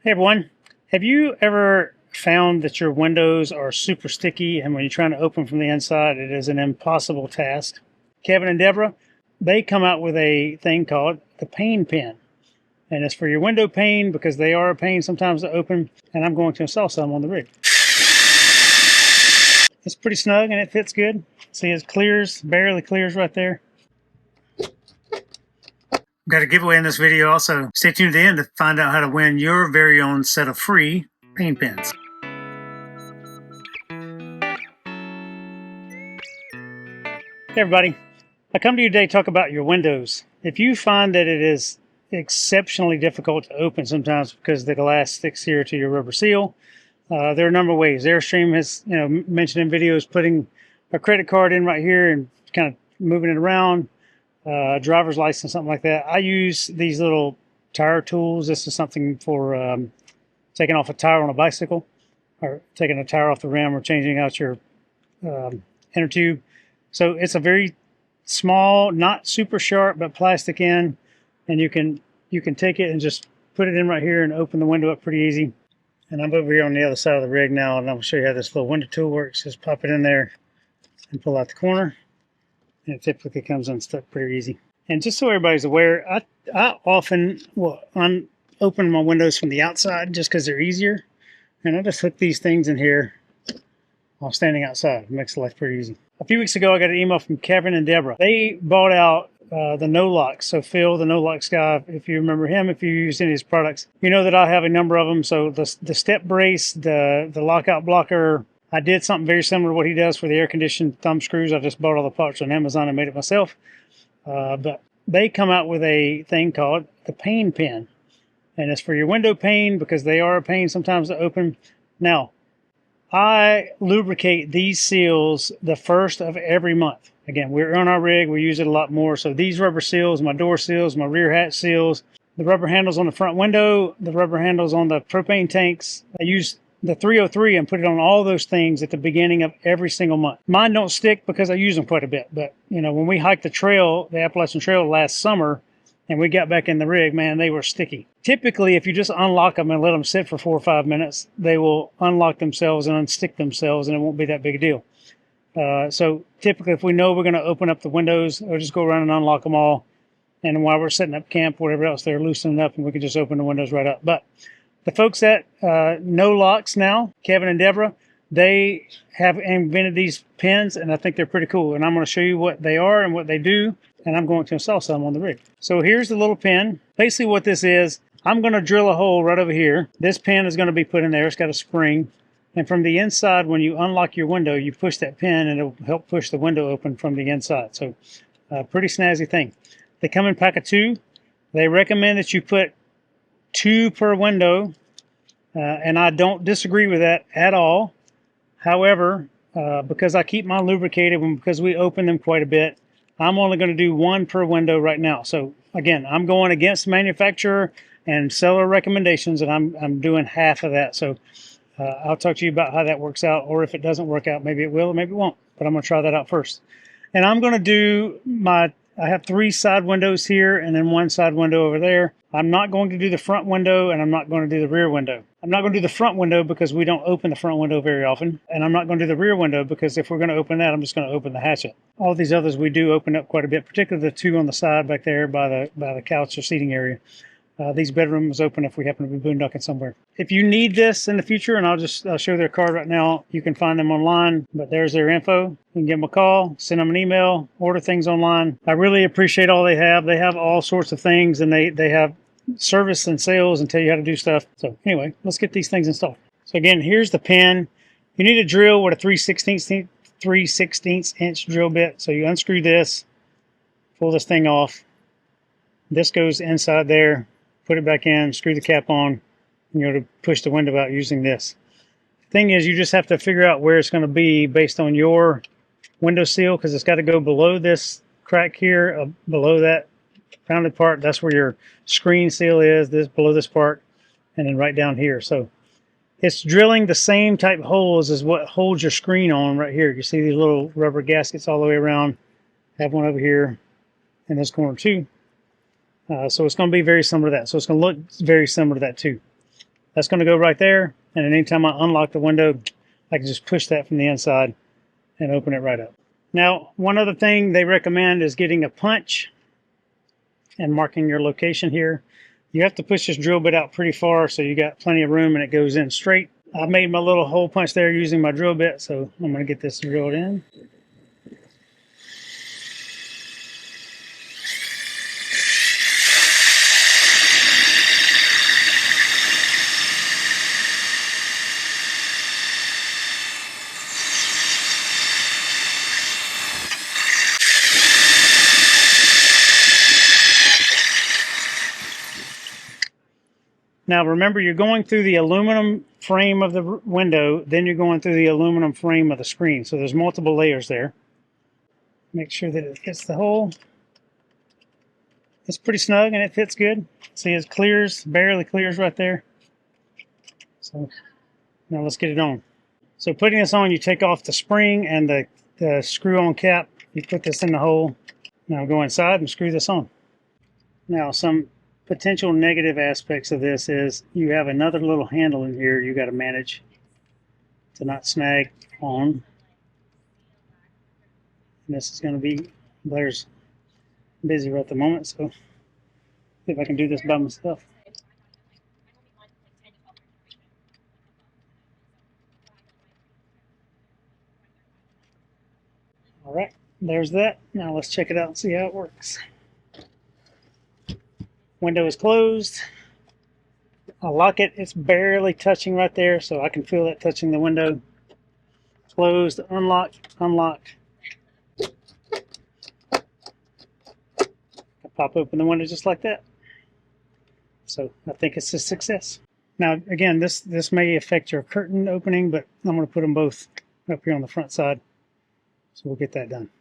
Hey everyone, have you ever found that your windows are super sticky and when you're trying to open from the inside it is an impossible task? Kevin and Deborah, they come out with a thing called the pane pin. And it's for your window pane because they are a pain sometimes to open, and I'm going to install some on the rig. It's pretty snug and it fits good. See, it clears, barely clears right there. Got a giveaway in this video also. Stay tuned to the end to find out how to win your very own set of free pane pins. Hey everybody, I come to you today to talk about your windows. If you find that it is exceptionally difficult to open sometimes because the glass sticks here to your rubber seal, there are a number of ways. Airstream has mentioned in videos putting a credit card in right here and kind of moving it around. Driver's license, something like that. I use these little tire tools. This is something for taking off a tire on a bicycle, or taking a tire off the rim, or changing out your inner tube. So it's a very small, not super sharp, but plastic end, and you can take it and just put it in right here and open the window up pretty easy. And I'm over here on the other side of the rig now, and I'm going to show you how this little window tool works. Just pop it in there and pull out the corner. And it typically comes unstuck pretty easy. And just so everybody's aware, I often will open my windows from the outside just because they're easier. And I just hook these things in here while standing outside. It makes life pretty easy. A few weeks ago, I got an email from Kevin and Deborah. They bought out the NoLox. So Phil, the NoLox guy, if you remember him, if you used any of his products, you know that I have a number of them. So the step brace, the lockout blocker. I did something very similar to what he does for the air-conditioned thumb screws. I just bought all the parts on Amazon and made it myself. But they come out with a thing called the pane pin. And it's for your window pane because they are a pain sometimes to open. Now, I lubricate these seals the first of every month. Again, we're on our rig. We use it a lot more. So these rubber seals, my door seals, my rear hatch seals, the rubber handles on the front window, the rubber handles on the propane tanks. I use the 303 and put it on all those things at the beginning of every single month. Mine don't stick because I use them quite a bit. But, when we hiked the trail, the Appalachian Trail last summer, and we got back in the rig, man, they were sticky. Typically, if you just unlock them and let them sit for 4 or 5 minutes, they will unlock themselves and unstick themselves, and it won't be that big a deal. So typically, if we know we're going to open up the windows, we'll just go around and unlock them all. And while we're setting up camp, whatever else, they're loosening up, and we can just open the windows right up. But the folks at NoLox now, Kevin and Deborah, they have invented these pins, and I think they're pretty cool. And I'm going to show you what they are and what they do, and I'm going to install some on the rig. So here's the little pin. Basically what this is, I'm going to drill a hole right over here. This pin is going to be put in there. It's got a spring. And from the inside, when you unlock your window, you push that pin, and it'll help push the window open from the inside. So pretty snazzy thing. They come in pack of 2. They recommend that you put 2 per window, and I don't disagree with that at all. However, because I keep mine lubricated and because we open them quite a bit, I'm only going to do 1 per window right now. So again, I'm going against manufacturer and seller recommendations, and I'm doing half of that. So I'll talk to you about how that works out, or if it doesn't work out, maybe it will or maybe it won't. But I'm going to try that out first. And I'm going to do I have 3 side windows here and then 1 side window over there. I'm not going to do the front window, and I'm not going to do the rear window. I'm not going to do the front window because we don't open the front window very often. And I'm not going to do the rear window because if we're going to open that, I'm just going to open the hatchet. All these others we do open up quite a bit, particularly the 2 on the side back there by the couch or seating area. These bedrooms open if we happen to be boondocking somewhere. If you need this in the future, and I'll show their card right now, you can find them online, but there's their info. You can give them a call, send them an email, order things online. I really appreciate all they have. They have all sorts of things, and they have service and sales and tell you how to do stuff. So anyway, let's get these things installed. So again, here's the pin. You need a drill with a 3/16 inch drill bit. So you unscrew this, pull this thing off. This goes inside there. Put it back in, screw the cap on, and you're to push the window out using this. The thing is, you just have to figure out where it's going to be based on your window seal, because it's got to go below this crack here, below that rounded part. That's where your screen seal is, below this part, and then right down here. So it's drilling the same type holes as what holds your screen on right here. You see these little rubber gaskets all the way around. I have one over here in this corner too. So it's going to be very similar to that. So it's going to look very similar to that too. That's going to go right there. And anytime I unlock the window, I can just push that from the inside and open it right up. Now, one other thing they recommend is getting a punch and marking your location here. You have to push this drill bit out pretty far so you got plenty of room and it goes in straight. I made my little hole punch there using my drill bit, so I'm going to get this drilled in. Now remember, you're going through the aluminum frame of the window, then you're going through the aluminum frame of the screen. So there's multiple layers there. Make sure that it hits the hole. It's pretty snug and it fits good. See, it clears, barely clears right there. So now let's get it on. So putting this on, you take off the spring and the screw-on cap. You put this in the hole. Now go inside and screw this on. Now some potential negative aspects of this is you have another little handle in here you got to manage to not snag on. And this is going to be, Blair's busy right at the moment, so see if I can do this by myself. All right, there's that. Now let's check it out and see how it works. Window is closed. I'll lock it. It's barely touching right there, so I can feel it touching the window. Closed, unlocked, unlocked. I pop open the window just like that. So I think it's a success. Now again, this may affect your curtain opening, but I'm going to put them both up here on the front side. So we'll get that done.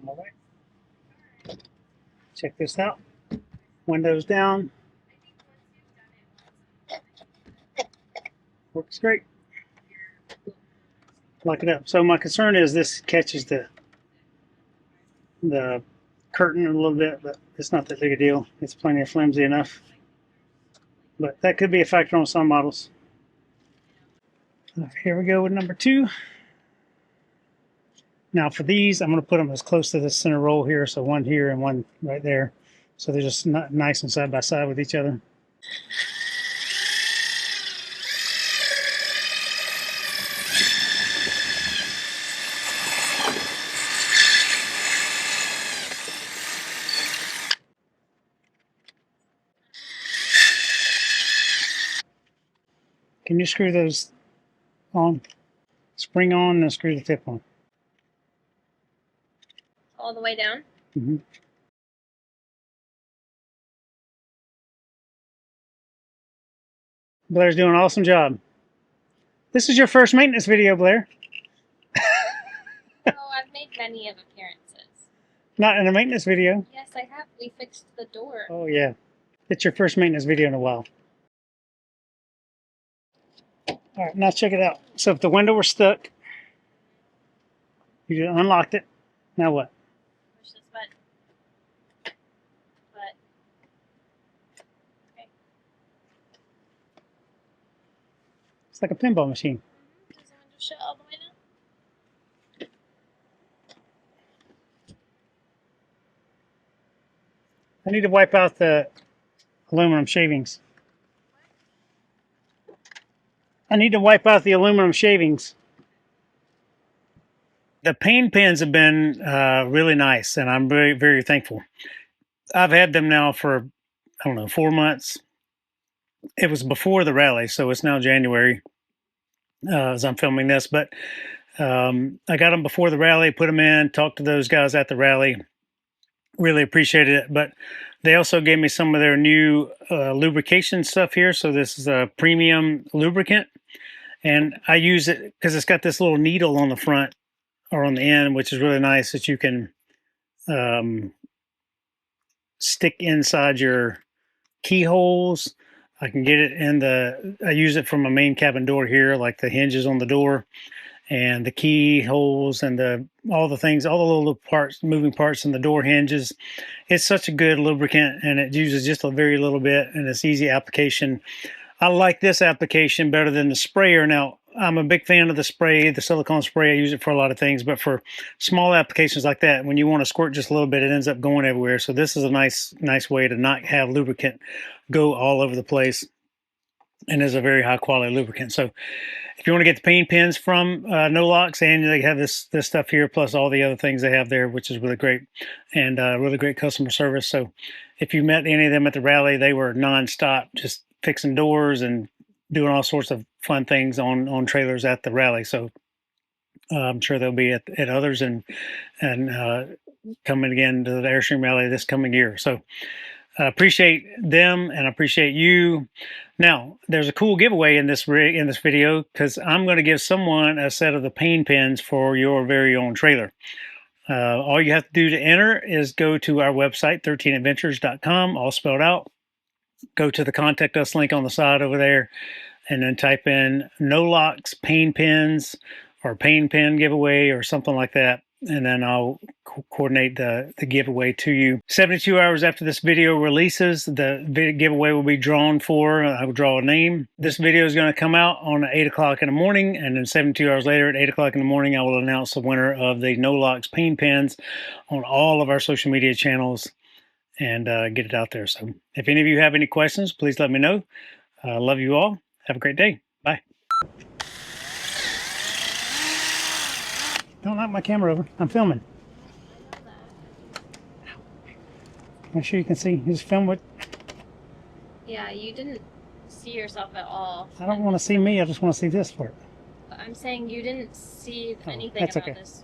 All right. Check this out. Windows down. Works great. Lock it up. So my concern is this catches the curtain a little bit, but it's not that big a deal. It's plenty of flimsy enough. But that could be a factor on some models. Here we go with number 2. Now for these, I'm going to put them as close to the center roll here, so one here and one right there. So they're just not nice and side by side with each other. Can you screw those on? Spring on and screw the tip on. All the way down? Mm-hmm. Blair's doing an awesome job. This is your first maintenance video, Blair. Oh, I've made many of appearances. Not in a maintenance video. Yes, I have. We fixed the door. Oh, yeah. It's your first maintenance video in a while. All right, now check it out. So if the window were stuck, you just unlocked it. Now what? Push this button. But, okay. It's like a pinball machine. Is the window shut all the way now? I need to wipe out the aluminum shavings. I need to wipe out the aluminum shavings. The pane pins have been really nice, and I'm very, very thankful. I've had them now for, I don't know, 4 months. It was before the rally, so it's now January as I'm filming this. But I got them before the rally, put them in, talked to those guys at the rally. Really appreciated it. But They also gave me some of their new lubrication stuff here. So this is a premium lubricant, and I use it because it's got this little needle on the front or on the end, which is really nice that you can stick inside your keyholes. I can get it in I use it from a main cabin door here, like the hinges on the door and the keyholes and all the things, all the little parts, moving parts in the door hinges. It's such a good lubricant, and it uses just a very little bit, and it's easy application. I like this application better than the sprayer. Now, I'm a big fan of the spray, the silicone spray. I use it for a lot of things, but for small applications like that, when you want to squirt just a little bit, it ends up going everywhere. So this is a nice way to not have lubricant go all over the place, and is a very high quality lubricant. So if you want to get the pane pins from NoLox, and they have this stuff here, plus all the other things they have there, which is really great, and really great customer service. So if you met any of them at the rally, they were nonstop, just fixing doors and doing all sorts of fun things on trailers at the rally. So I'm sure they'll be at others and coming again to the Airstream rally this coming year. So I appreciate them and I appreciate you. Now, there's a cool giveaway in this video, because I'm going to give someone a set of the pane pins for your very own trailer. All you have to do to enter is go to our website, 13adventures.com, all spelled out. Go to the contact us link on the side over there, and then type in NoLox Pane Pins or pane pin giveaway or something like that, and then I'll coordinate the giveaway to you. 72 hours after this video releases, the giveaway will be drawn for. I will draw a name. This video is going to come out on 8 o'clock in the morning, and then 72 hours later at 8 o'clock in the morning, I will announce the winner of the NoLox Pane Pins on all of our social media channels and get it out there. So if any of you have any questions, please let me know. Love you all. Have a great day. Bye. Don't knock my camera over. I'm filming. Make sure you can see. Just film what. Yeah, you didn't see yourself at all. I don't want to see me. I just want to see this part. I'm saying you didn't see anything that's about okay. this